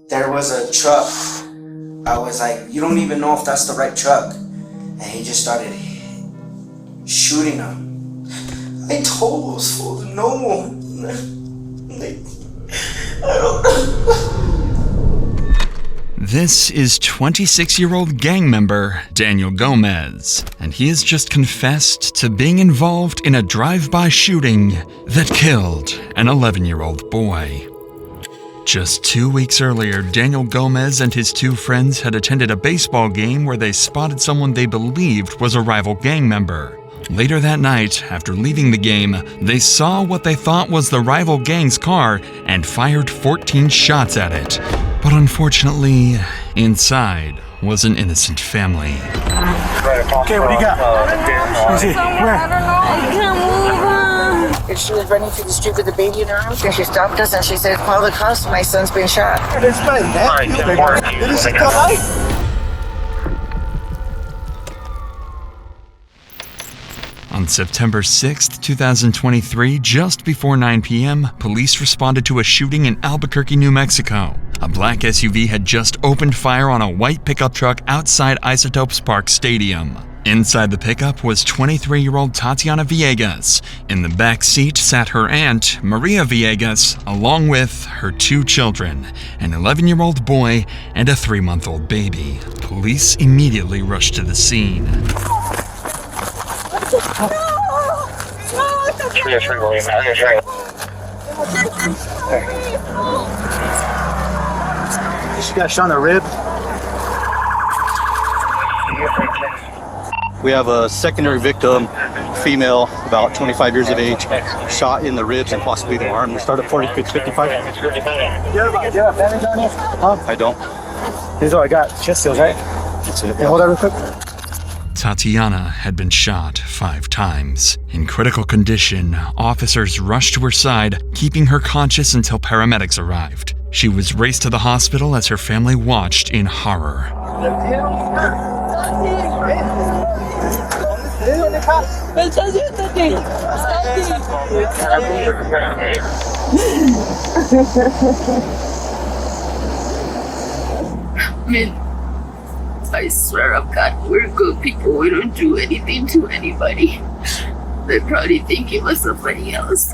there was a truck. I was like, you don't even know if that's the right truck. And he just started shooting them. I told those fools no. This is 26-year-old gang member Daniel Gomez, and he has just confessed to being involved in a drive-by shooting that killed an 11-year-old boy. Just 2 weeks earlier, Daniel Gomez and his two friends had attended a baseball game where they spotted someone they believed was a rival gang member. Later that night, after leaving the game, they saw what they thought was the rival gang's car and fired 14 shots at it. But unfortunately, inside was an innocent family. Okay, what do you got? Where? I don't know. I can't move. And she was running through the street with the baby in her arms, and she stopped us and she said, "Call the cops, my son's been shot." It's my nephew. Did he come? On September 6, 2023, just before 9 p.m., police responded to a shooting in Albuquerque, New Mexico. A black SUV had just opened fire on a white pickup truck outside Isotopes Park Stadium. Inside the pickup was 23-year-old Tatiana Villegas. In the back seat sat her aunt, Maria Villegas, along with her two children, an 11-year-old boy and a 3-month-old baby. Police immediately rushed to the scene. She got shot in the rib. We have a secondary victim, female, about 25 years of age, shot in the ribs and possibly the arm. We start at 4655. Do you have bandage on you? Huh? I don't. This is all I got. Chest seals, right? That's it. Hey, hold on real quick. Tatiana had been shot 5 times. In critical condition, officers rushed to her side, keeping her conscious until paramedics arrived. She was raced to the hospital as her family watched in horror. I swear up God, we're good people. We don't do anything to anybody. They probably think it was somebody else.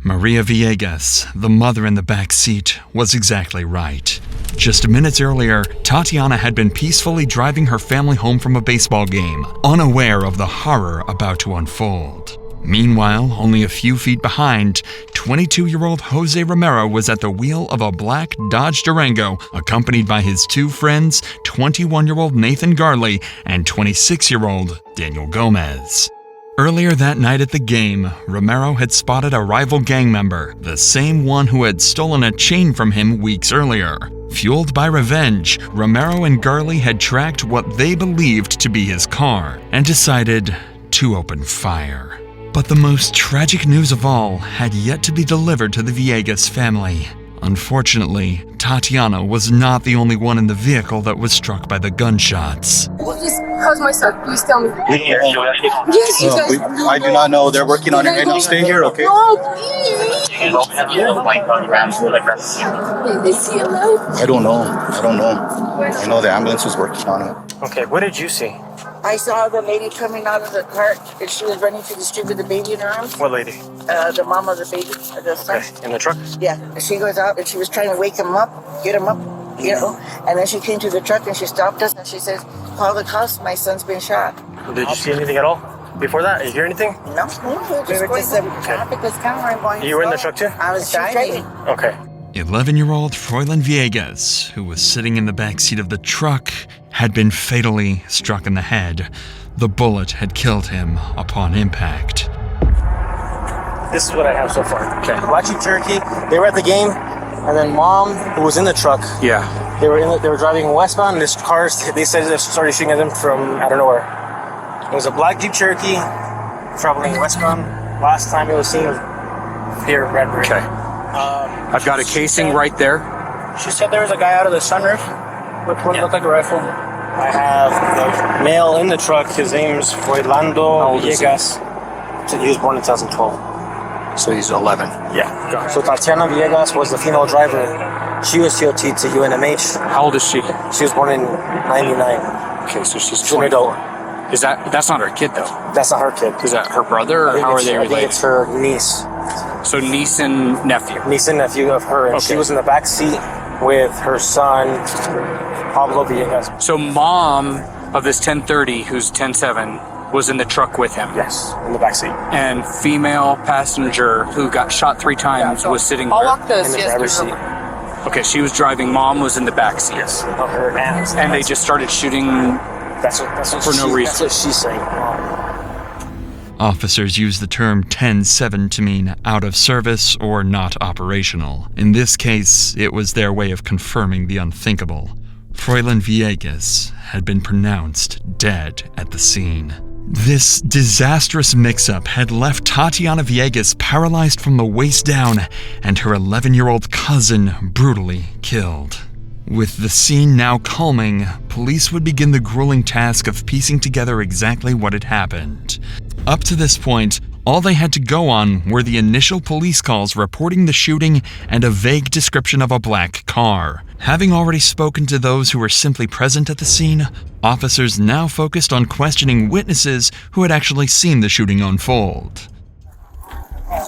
Maria Villegas, the mother in the back seat, was exactly right. Just minutes earlier, Tatiana had been peacefully driving her family home from a baseball game, unaware of the horror about to unfold. Meanwhile, only a few feet behind, 22-year-old Jose Romero was at the wheel of a black Dodge Durango, accompanied by his two friends, 21-year-old Nathan Garley and 26-year-old Daniel Gomez. Earlier that night at the game, Romero had spotted a rival gang member, the same one who had stolen a chain from him weeks earlier. Fueled by revenge, Romero and Garley had tracked what they believed to be his car and decided to open fire. But the most tragic news of all had yet to be delivered to the Villegas family. Unfortunately, Tatiana was not the only one in the vehicle that was struck by the gunshots. How's my son? Please tell me. Yes, you guys. I do not know. They're working on it right now. Stay here, okay? No, please. Is he alive? I don't know. I know the ambulance was working on it. Okay, what did you see? I saw the lady coming out of the cart, and she was running through the street with the baby in her arms. What lady? The mom of the baby, the son. Okay, in the truck? Yeah, and she goes out and she was trying to wake him up, get him up, you know. And then she came to the truck and she stopped us and she says, "Call the cops, my son's been shot." Did you see anything at all before that? Did you hear anything? No, we were just traffic was coming going. You were in the truck too? I was driving. Okay. 11-year-old Froylan Villegas, who was sitting in the backseat of the truck, had been fatally struck in the head. The bullet had killed him upon impact. This is what I have so far. Okay. Black Sheep Cherokee. They were at the game, and then mom, who was in the truck. Yeah. They were driving westbound, and this car, they said they started shooting at them from I don't know where. It was a black Jeep Cherokee traveling westbound. Last time it was seen here at Redbury. Okay. I've got a casing right there. She said there was a guy out of the sunroof with what looked like a rifle. I have the male in the truck. His name's Froylando Villegas. He was born in 2012. So he's 11. Yeah. So Tatiana Villegas was the female driver She was COT to UNMH. How old is she? She was born in 99. Okay, so she's She's an 20. adult. That's not her kid though? That's not her kid. Is that her brother, or how are they I think related? it's her niece. So niece and nephew. Niece and nephew of her. And she Okay. was in the back seat with her son, Pablo Villegas. So mom of this 1030, who's 10-7, was in the truck with him. Yes, in the back seat. And female passenger who got shot 3 times was sitting I'll there. walk this. In the Yes, driver's there's seat. a- Okay, she was driving. Mom was in the back seat. Yes. Of her aunt. And they just started shooting. That's what for no reason. That's what she's saying. Officers use the term 10-7 to mean out of service or not operational. In this case, it was their way of confirming the unthinkable. Froilan Villegas had been pronounced dead at the scene. This disastrous mix-up had left Tatiana Villegas paralyzed from the waist down and her 11-year-old cousin brutally killed. With the scene now calming, police would begin the grueling task of piecing together exactly what had happened. Up to this point, all they had to go on were the initial police calls reporting the shooting and a vague description of a black car. Having already spoken to those who were simply present at the scene, officers now focused on questioning witnesses who had actually seen the shooting unfold.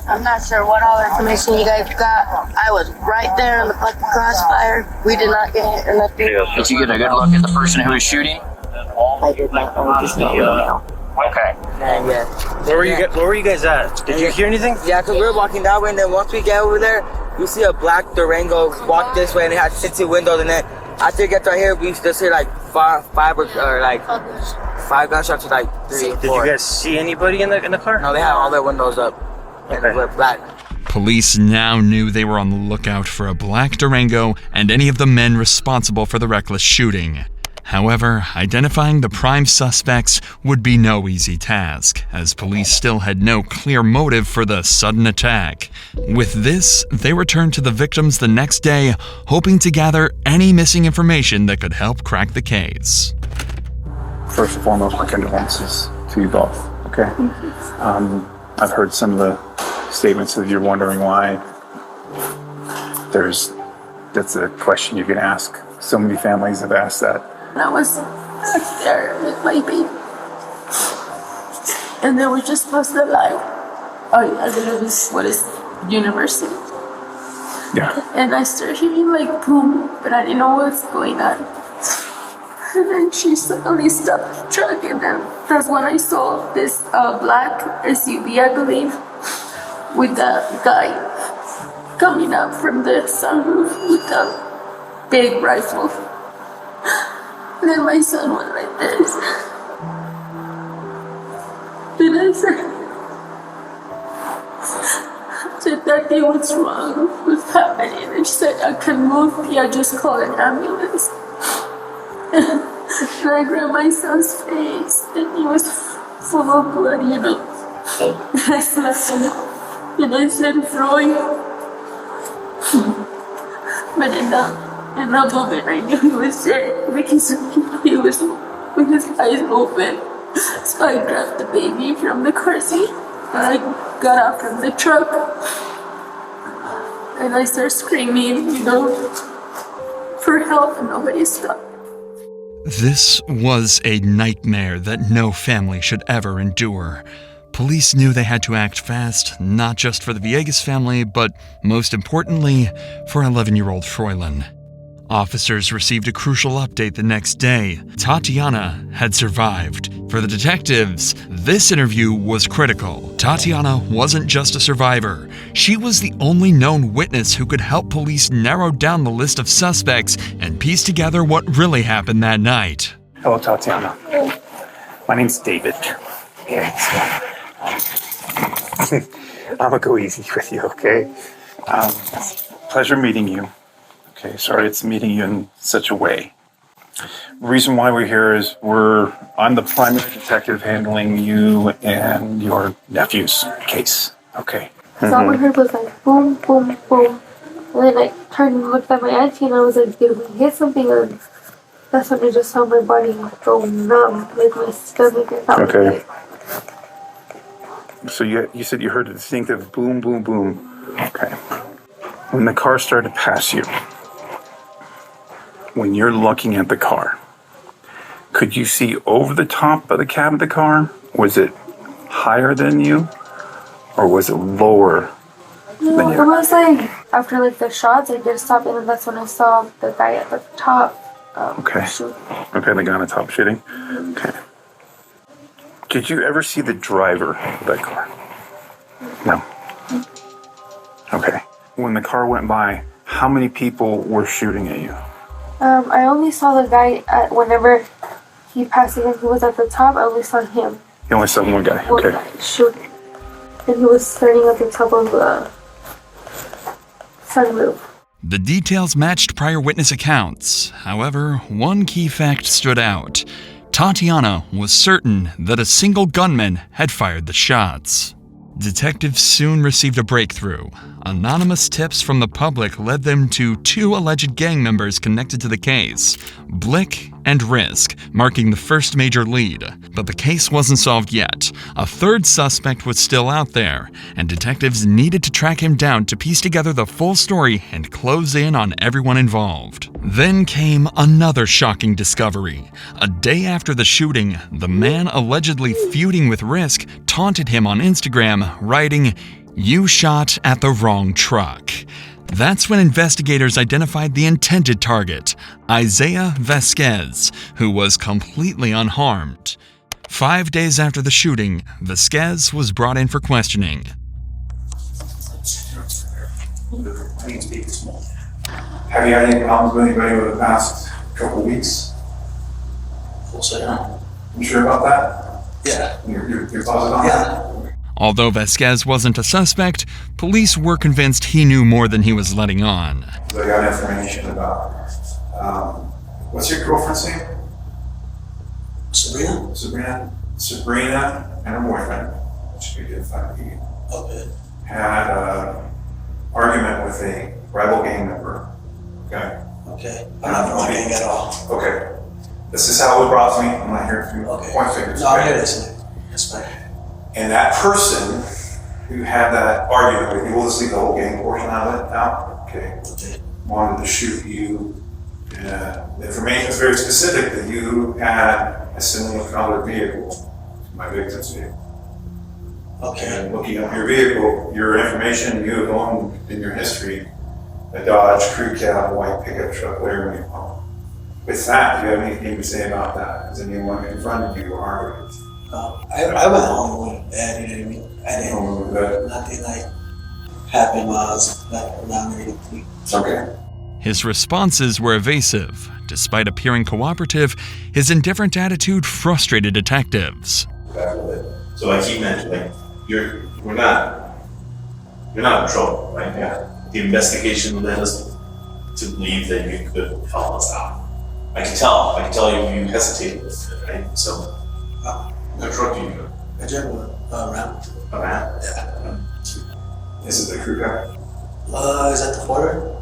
I'm not sure what all information you guys got. I was right there in the fucking crossfire. We did not get hit or nothing. Did you get a good look at the person who was shooting? I did not know this now. Okay. Yeah. Where were you guys at? Did you hear anything? Yeah, because we were walking that way, and then once we get over there, we see a black Durango walk this way, and it had 60 windows, and then after it gets right here, we just hear like five gunshots, like 3 or 4. Did you guys see anybody in the car? No, they had all their windows up. And Okay. we're black. Police now knew they were on the lookout for a black Durango and any of the men responsible for the reckless shooting. However, identifying the prime suspects would be no easy task, as police still had no clear motive for the sudden attack. With this, they returned to the victims the next day, hoping to gather any missing information that could help crack the case. First and foremost, my condolences to you both, okay? I've heard some of the statements that you're wondering why. That's a question you can ask. So many families have asked that. I was there with my baby. And they were just supposed to lie. I believe it's what is university. Yeah. And I started hearing like boom, but I didn't know what's going on. And then she suddenly stopped the truck, and then that's when I saw this black SUV, I believe, with the guy coming up from the sunroof with a big rifle. And then my son was like this. And I said, Daddy, what's wrong? What's happening? And she said, I can't move. Yeah, just call an ambulance. And I grabbed my son's face, and he was full of blood, you know. And I slapped him, and I said, Freud. But in that moment, I knew he was dead because he was with his eyes open. So I grabbed the baby from the car seat, and I got out from the truck, and I started screaming, you know, for help, and nobody stopped. This was a nightmare that no family should ever endure. Police knew they had to act fast, not just for the Villegas family, but most importantly, for 11-year-old Froilan. Officers received a crucial update the next day. Tatiana had survived. For the detectives, this interview was critical. Tatiana wasn't just a survivor. She was the only known witness who could help police narrow down the list of suspects and piece together what really happened that night. Hello, Tatiana. My name's David. I'm gonna go easy with you, okay? Pleasure meeting you. Okay, sorry it's meeting you in such a way. Reason why we're here is I'm the primary detective handling you and your nephew's case. Okay. So all I heard was like boom, boom, boom. And then I turned and looked at my auntie, and I was like, did we hit something? And that's when I just saw my body go numb, like my stomach and that. Okay. So you said you heard a distinctive boom, boom, boom. Okay. When the car started to pass you, when you're looking at the car, could you see over the top of the cab of the car? Was it higher than you, or was it lower No, than it you? was like after like the shots, I did stop, and then that's when I saw the guy at the top. Okay. Shoot. Okay, the guy on the top shooting. Okay. Did you ever see the driver of that car? No. Okay. When the car went by, how many people were shooting at you? I only saw the guy whenever he passed again. He was at the top. I only saw him. You only saw one guy. One Okay. guy shooting, and he was standing at the top of the sunroof. The details matched prior witness accounts. However, one key fact stood out. Tatiana was certain that a single gunman had fired the shots. Detectives soon received a breakthrough. Anonymous tips from the public led them to two alleged gang members connected to the case, Blick and Risk, marking the first major lead. But the case wasn't solved yet. A third suspect was still out there, and detectives needed to track him down to piece together the full story and close in on everyone involved. Then came another shocking discovery. A day after the shooting, the man allegedly feuding with Risk taunted him on Instagram, writing, "You shot at the wrong truck." That's when investigators identified the intended target, Isaiah Vasquez, who was completely unharmed. 5 days after the shooting, Vasquez was brought in for questioning. Have you had any problems with anybody over the past couple of weeks? You sure about that? Yeah. You're positive on that? Although Vasquez wasn't a suspect, police were convinced he knew more than he was letting on. I got information about, what's your girlfriend's name? Sabrina and her boyfriend, which we did find had an argument with a rival gang member. Okay. I'm not from the gang at all. Okay. This is how it was brought to me. I'm not here to point fingers. No, I'm here listening. That's fine. And that person who had that argument with you, we'll just leave the whole gang portion out of it out. Okay. Wanted to shoot you. The information is very specific that you had a similar colored vehicle to my victim's vehicle. And looking up your vehicle, your information, you have owned in your history a Dodge Crew Cab white pickup truck, whatever you call it. With that, do you have anything to say about that? Has anyone confronted you or argued with you? I went home with bad, you know what I mean? I didn't, nothing like happened while I was like around ready to sleep. Okay. His responses were evasive. Despite appearing cooperative, his indifferent attitude frustrated detectives. So like he mentioned, like you're not in trouble, right? Yeah. The investigation led us to believe that you could help us out. I can tell you hesitated with it, right? So what truck do you go? I drove a Ram. A Ram? Yeah. Is it the crew car? Is that the Porter?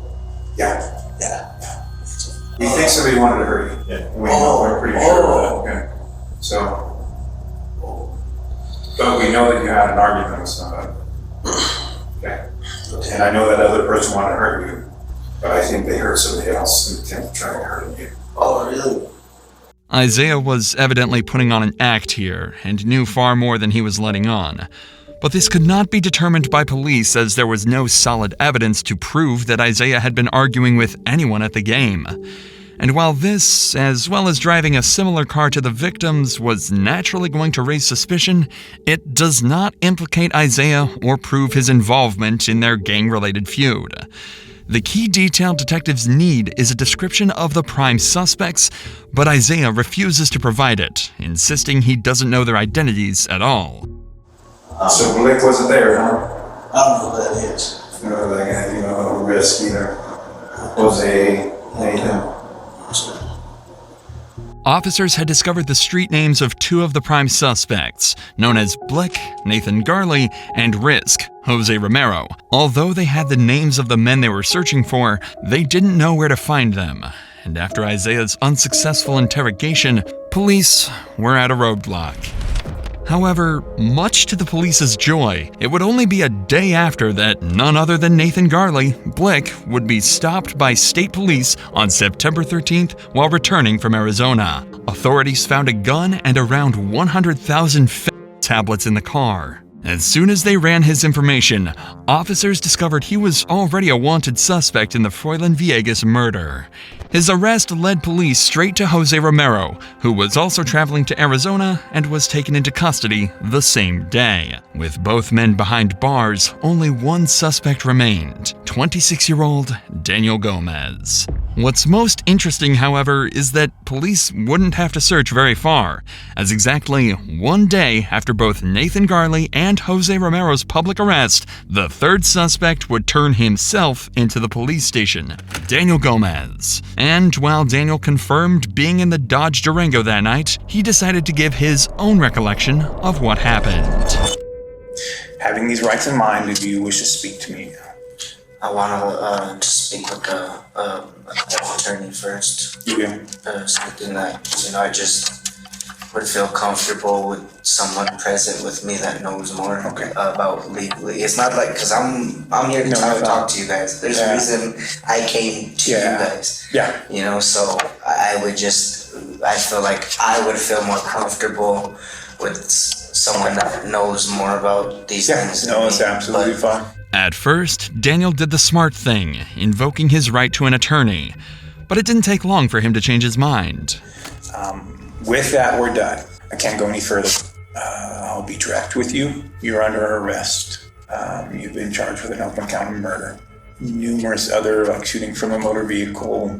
Yeah. Yeah. You think somebody wanted to hurt you? Yeah. We're pretty sure of that. Okay. So, but we know that you had an argument with somebody. Okay. And I know that other person wanted to hurt you, but I think they hurt somebody else in the attempt to try to hurt you. Oh, really? Isaiah was evidently putting on an act here and knew far more than he was letting on. But this could not be determined by police as there was no solid evidence to prove that Isaiah had been arguing with anyone at the game. And while this, as well as driving a similar car to the victims, was naturally going to raise suspicion, it does not implicate Isaiah or prove his involvement in their gang-related feud. The key detail detectives need is a description of the prime suspects, but Isaiah refuses to provide it, insisting he doesn't know their identities at all. So Blake wasn't there, huh? I don't know who that is. No, that guy, Risk either. Jose, Nathan. Officers had discovered the street names of two of the prime suspects, known as Blick, Nathan Garley, and Risk, Jose Romero. Although they had the names of the men they were searching for, they didn't know where to find them. And after Isaiah's unsuccessful interrogation, police were at a roadblock. However, much to the police's joy, it would only be a day after that none other than Nathan Garley, Blick, would be stopped by state police on September 13th while returning from Arizona. Authorities found a gun and around 100,000 tablets in the car. As soon as they ran his information, officers discovered he was already a wanted suspect in the Froilan Villegas murder. His arrest led police straight to Jose Romero, who was also traveling to Arizona and was taken into custody the same day. With both men behind bars, only one suspect remained, 26-year-old Daniel Gomez. What's most interesting, however, is that police wouldn't have to search very far, as exactly one day after both Nathan Garley and Jose Romero's public arrest, the third suspect would turn himself into the police station, Daniel Gomez. And while Daniel confirmed being in the Dodge Durango that night, he decided to give his own recollection of what happened. Having these rights in mind, do you wish to speak to me? I want to speak with the attorney first. Okay. Something that, I just would feel comfortable with someone present with me that knows more about legally. It's not like, because I'm here to talk to you guys. There's a reason I came to you guys. Yeah. So I feel like I would feel more comfortable with someone that knows more about these things. No, it's absolutely fine. At first, Daniel did the smart thing, invoking his right to an attorney. But it didn't take long for him to change his mind. With that, we're done. I can't go any further. I'll be direct with you. You're under arrest. You've been charged with an open count of murder. Numerous other, like shooting from a motor vehicle,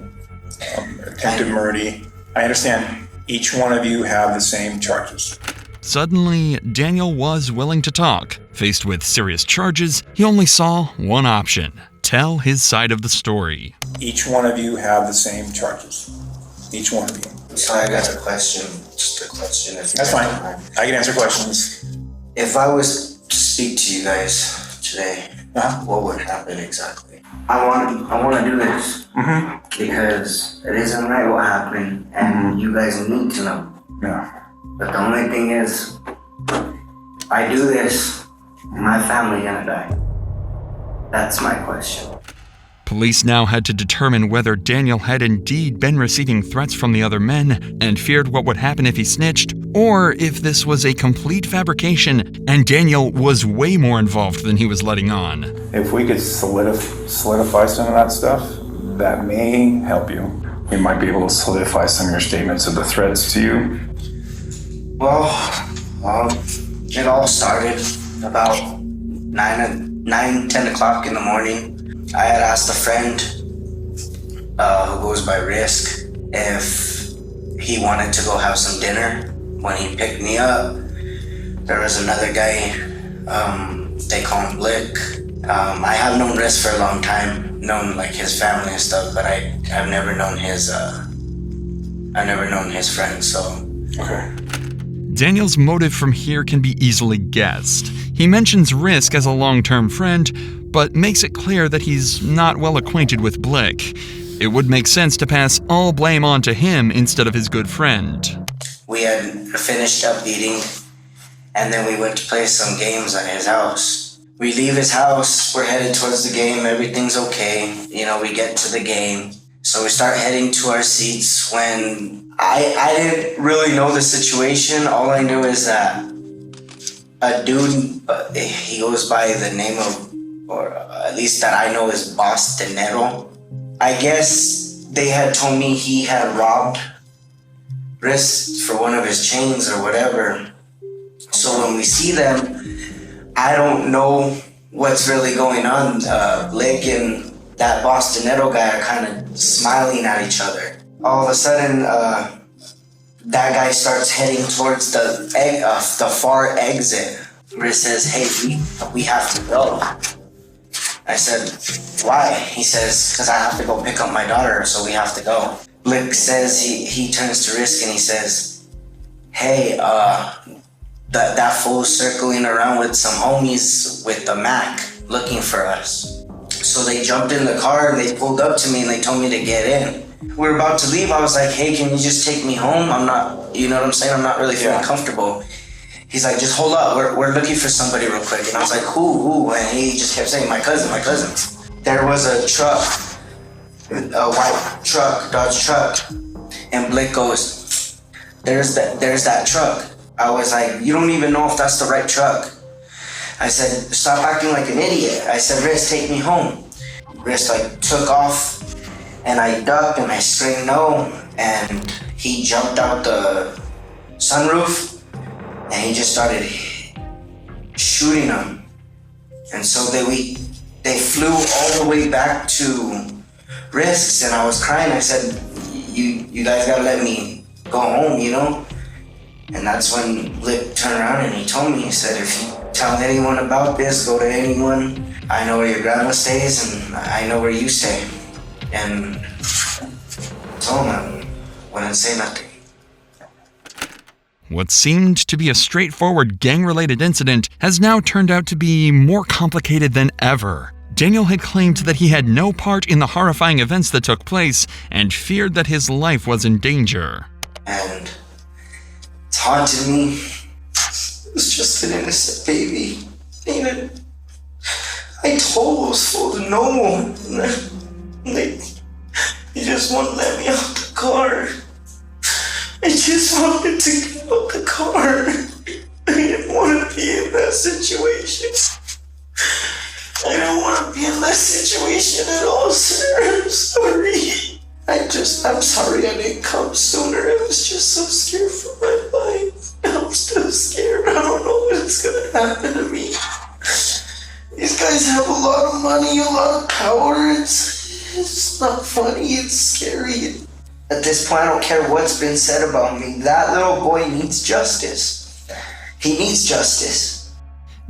attempted murder. I understand each one of you have the same charges. Suddenly, Daniel was willing to talk. Faced with serious charges, he only saw one option: tell his side of the story. Each one of you have the same charges. Each one of you. So I got a question. Just a question. That's fine. I can answer questions. If I was to speak to you guys today, what would happen exactly? I want to do this because it isn't right what happened, and you guys need to know. Yeah. But the only thing is, I do this, my family gonna die. That's my question. Police now had to determine whether Daniel had indeed been receiving threats from the other men and feared what would happen if he snitched, or if this was a complete fabrication and Daniel was way more involved than he was letting on. If we could solidify some of that stuff, that may help you. We might be able to solidify some of your statements of the threats to you. Well, it all started about 10 o'clock in the morning. I had asked a friend who goes by Risk if he wanted to go have some dinner. When he picked me up, there was another guy, they call him Blick. I have known Risk for a long time, known like his family and stuff, but I've never known his friends, so. Okay. Daniel's motive from here can be easily guessed. He mentions Risk as a long-term friend, but makes it clear that he's not well acquainted with Blick. It would make sense to pass all blame on to him instead of his good friend. We had finished up eating, and then we went to play some games at his house. We leave his house, we're headed towards the game, everything's okay. We get to the game. So we start heading to our seats when I didn't really know the situation. All I knew is that a dude, he goes by the name of, or at least that I know is Boss Dinero. I guess they had told me he had robbed Risk for one of his chains or whatever. So when we see them, I don't know what's really going on. Blake and that Boss Dinero guy are kind of smiling at each other. All of a sudden, that guy starts heading towards the far exit. Risk says, "Hey, we have to go." I said, "Why?" He says, "Because I have to go pick up my daughter, so we have to go." Blick says, he turns to Risk and he says, "Hey, that fool's circling around with some homies with the Mac looking for us." So they jumped in the car and they pulled up to me and they told me to get in. We were about to leave. I was like, "Hey, can you just take me home? I'm not, you know what I'm saying? I'm not really feeling comfortable." He's like, just hold up, we're looking for somebody real quick. And I was like, who? And he just kept saying, my cousin. There was a truck, a white truck, Dodge truck. And Blake goes, there's that truck. I was like, you don't even know if that's the right truck. I said, stop acting like an idiot. I said, Riz, take me home. Riz like took off, and I ducked and I screamed no, and he jumped out the sunroof and he just started shooting them. And so they flew all the way back to Risks, and I was crying. I said, you guys gotta let me go home, you know? And that's when Blick turned around and he told me, he said, if you tell anyone about this, go to anyone, I know where your grandma stays and I know where you stay. And I told him I wouldn't say nothing. What seemed to be a straightforward gang-related incident has now turned out to be more complicated than ever. Daniel had claimed that he had no part in the horrifying events that took place and feared that his life was in danger. And it's haunted me. It was just an innocent baby. And I told those fools no. They just wouldn't let me out the car. I just wanted to get out the car. I didn't want to be in that situation. I don't want to be in that situation at all, sir. I'm sorry. I'm sorry I didn't come sooner. I was just so scared for my life. I'm still scared. I don't know what's gonna happen to me. These guys have a lot of money, a lot of power. It's not funny, it's scary. At this point, I don't care what's been said about me. That little boy needs justice. He needs justice.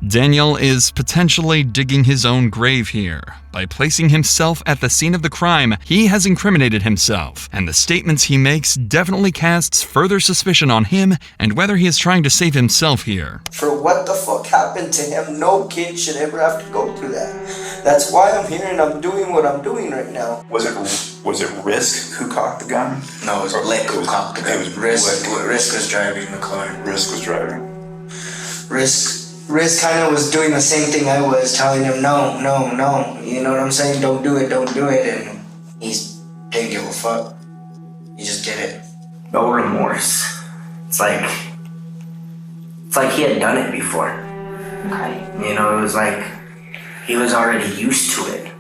Daniel is potentially digging his own grave here. By placing himself at the scene of the crime, he has incriminated himself, and the statements he makes definitely casts further suspicion on him and whether he is trying to save himself here. For what the fuck happened to him, no kid should ever have to go through that. That's why I'm here and I'm doing what I'm doing right now. Was it Risk who cocked the gun? No, it was Blake who cocked the gun. It was Risk was driving the car. Risk was driving. Riz kind of was doing the same thing I was, telling him no. You know what I'm saying? Don't do it. And he didn't give a fuck. He just did it. No remorse. It's like he had done it before. Okay. You know, it was like he was already used to it.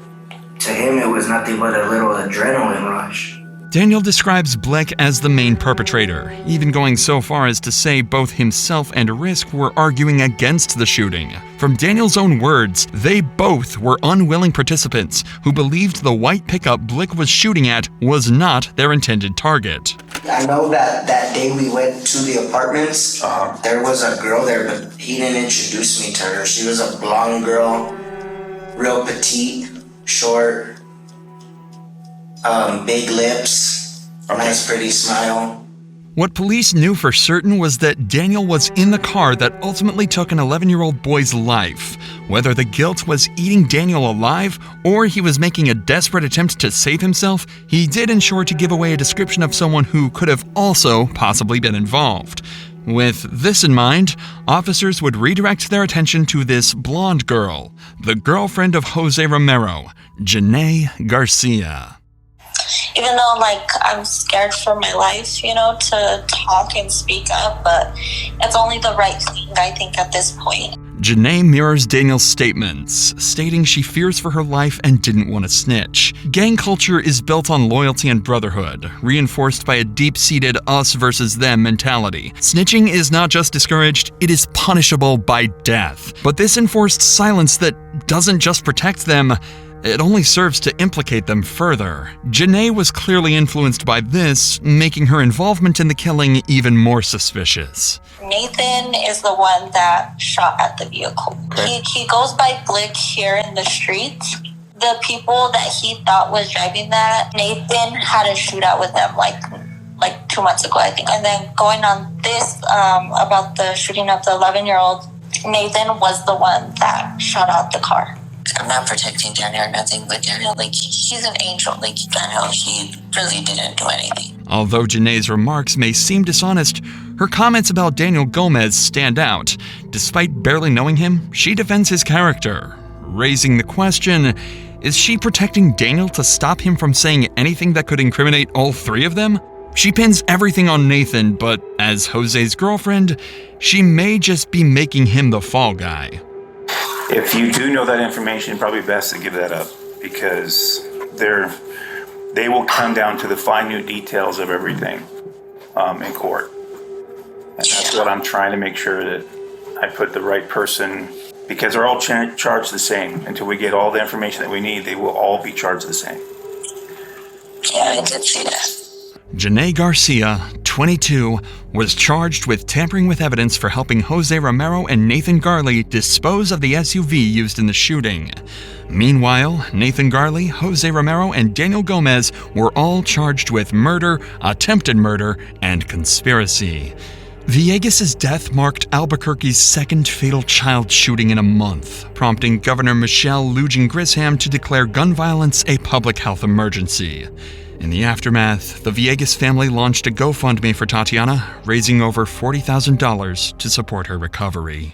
To him, it was nothing but a little adrenaline rush. Daniel describes Blake as the main perpetrator, even going so far as to say both himself and Risk were arguing against the shooting. From Daniel's own words, they both were unwilling participants who believed the white pickup Blake was shooting at was not their intended target. I know that day we went to the apartments, there was a girl there, but he didn't introduce me to her. She was a blonde girl, real petite, short, big lips, nice pretty smile. What police knew for certain was that Daniel was in the car that ultimately took an 11-year-old boy's life. Whether the guilt was eating Daniel alive or he was making a desperate attempt to save himself, he did ensure to give away a description of someone who could have also possibly been involved. With this in mind, officers would redirect their attention to this blonde girl, the girlfriend of Jose Romero, Janae Garcia. Even though, I'm scared for my life, to talk and speak up, but it's only the right thing, I think, at this point. Janae mirrors Daniel's statements, stating she fears for her life and didn't want to snitch. Gang culture is built on loyalty and brotherhood, reinforced by a deep-seated us versus them mentality. Snitching is not just discouraged, it is punishable by death. But this enforced silence that doesn't just protect them, it only serves to implicate them further. Janae was clearly influenced by this, making her involvement in the killing even more suspicious. Nathan is the one that shot at the vehicle. Okay. He goes by Blick here in the streets. The people that he thought was driving that, Nathan had a shootout with them like 2 months ago, I think. And then going on this about the shooting of the 11-year-old, Nathan was the one that shot out the car. I'm not protecting Daniel or nothing, but Daniel, like, he's an angel. Like, Daniel, he really didn't do anything. Although Janae's remarks may seem dishonest, her comments about Daniel Gomez stand out. Despite barely knowing him, she defends his character, raising the question, is she protecting Daniel to stop him from saying anything that could incriminate all three of them? She pins everything on Nathan, but as Jose's girlfriend, she may just be making him the fall guy. If you do know that information, probably best to give that up, because they will come down to the minute details of everything in court. And that's what I'm trying to make sure that I put the right person, because they're all charged the same. Until we get all the information that we need, they will all be charged the same. Yeah, I did see that. Janae Garcia, 22, was charged with tampering with evidence for helping Jose Romero and Nathan Garley dispose of the SUV used in the shooting. Meanwhile, Nathan Garley, Jose Romero, and Daniel Gomez were all charged with murder, attempted murder, and conspiracy. Villegas' death marked Albuquerque's second fatal child shooting in a month, prompting Governor Michelle Lujan Grisham to declare gun violence a public health emergency. In the aftermath, the Villegas family launched a GoFundMe for Tatiana, raising over $40,000 to support her recovery.